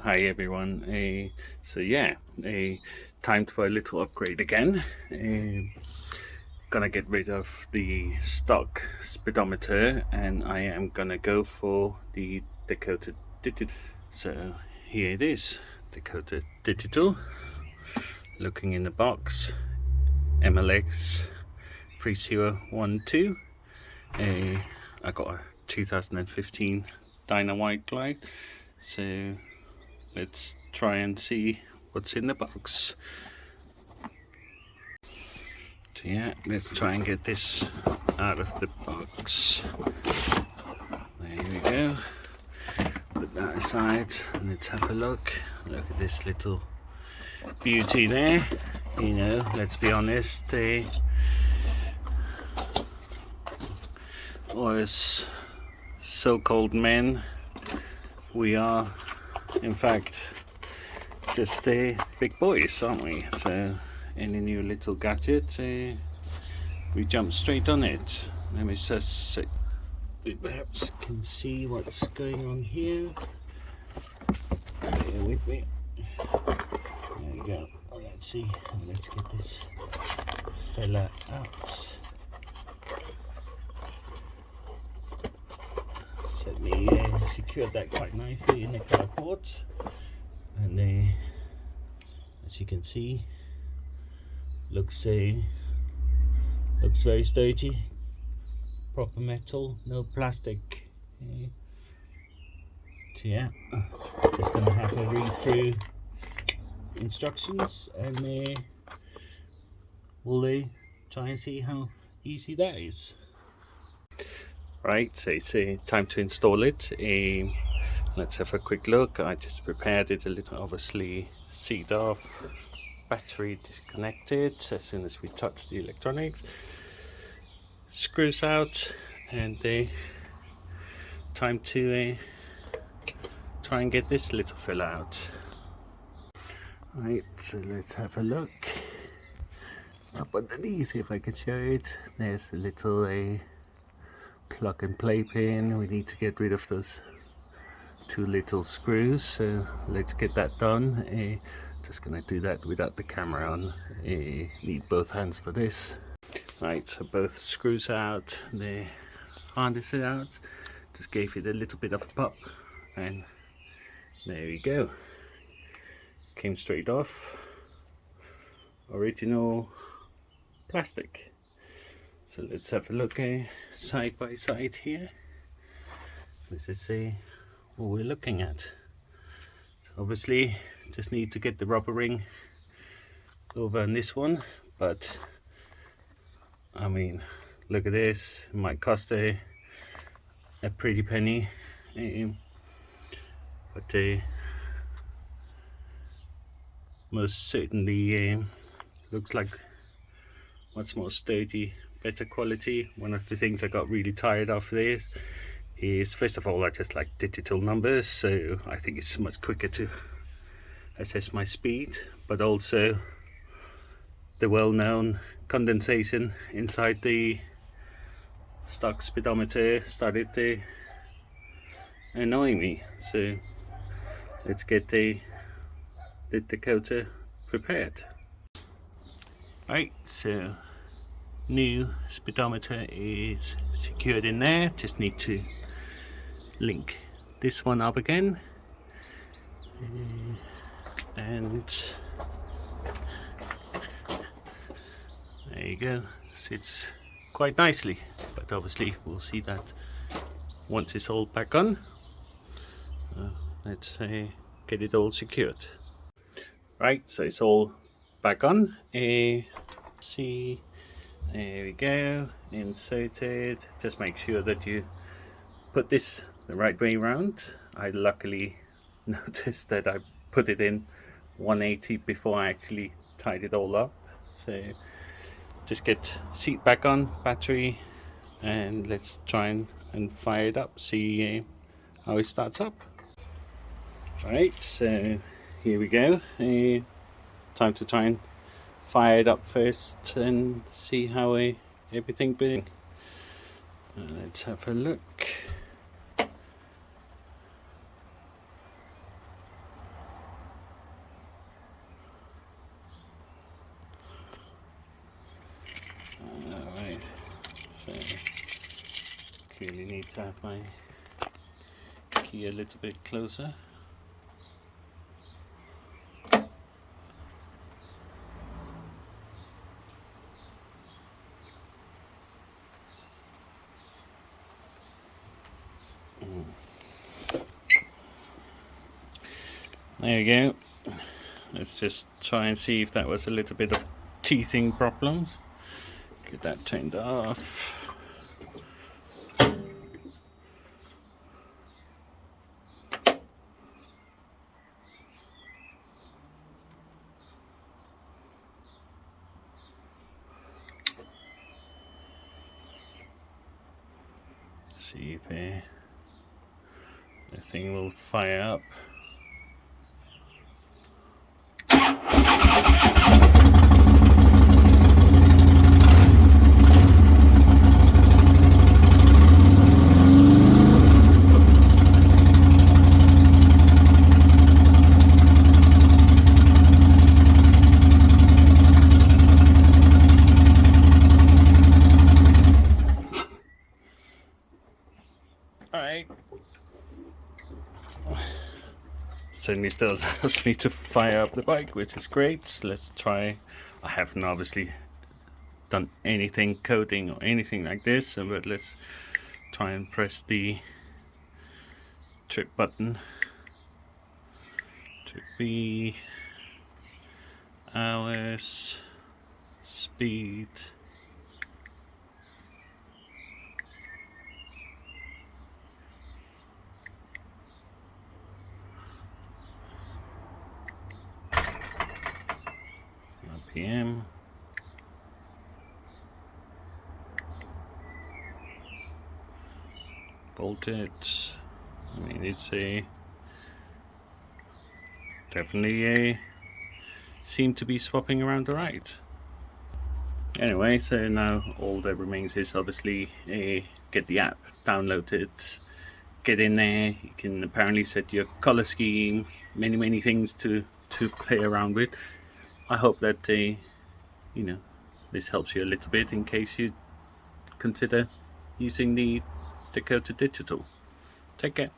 Hi everyone. So yeah, time for a little upgrade again. Gonna get rid of the stock speedometer, and I am gonna go for the Dakota Digital. So here it is, Dakota Digital. Looking in the box, MLX 3012. I got a 2015 dyna white glide. So let's try and see what's in the box. So yeah, let's try and get this out of the box. There we go. Put that aside and let's have a look. Look at this little beauty there. You know, let's be honest, us so-called men, we are in fact just big boys, aren't we? So any new little gadget, we jump straight on it. Let me just see. We perhaps can see what's going on here. Bear with me. There we go. Oh, let's see. Let's get this fella out. Certainly secured that quite nicely in the carport, and as you can see, looks very sturdy. Proper metal, no plastic. So yeah, just gonna have a read through instructions, and we'll try and see how easy that is. Right, so it's time to install it. Let's have a quick look. I just prepared it a little. Obviously, seat off, battery disconnected as soon as we touch the electronics. Screws out, and time to try and get this little fella out. Right, so let's have a look. Up underneath, if I can show it, there's a little plug and play pin. We need to get rid of those two little screws, so let's get that done. Just gonna do that without the camera on. Need both hands for this. Right, so both screws out, the harness it out. Just gave it a little bit of a pop, and there we go. Came straight off. Original plastic. So let's have a look side by side here. This is what we're looking at. So obviously just need to get the rubber ring over on this one, but I mean, look at this. It might cost a pretty penny, but most certainly looks like much more sturdy, better quality. One of the things I got really tired of this is, first of all, I just like digital numbers, so I think it's much quicker to assess my speed, but also the well-known condensation inside the stock speedometer started to annoy me. So let's get the Dakota prepared. Right, so new speedometer is secured in there. Just need to link this one up again, and there you go. Sits quite nicely, but obviously we'll see that once it's all back on. Let's get it all secured. Right, so it's all back on. See, there we go, inserted. Just make sure that you put this the right way around. I luckily noticed that I put it in 180 before I actually tied it all up. So just get seat back on, battery, and let's try and fire it up, see how it starts up. Right, so here we go. Time to try and fire it up first and see how everything been. Let's have a look. really need to have my key a little bit closer. There you go. Let's just try and see if that was a little bit of teething problems. Get that turned off. See if the thing will fire up. Alright. Certainly still allows me to fire up the bike, which is great. Let's try. I haven't obviously done anything coding or anything like this, but let's try and press the trip button. Trip B, hours, speed. RPM. Voltage. I mean, it's definitely seem to be swapping around the right. Anyway, so now all that remains is obviously get the app downloaded, get in there. You can apparently set your color scheme, many things to play around with. I hope that this helps you a little bit in case you consider using the Dakota Digital. Take care.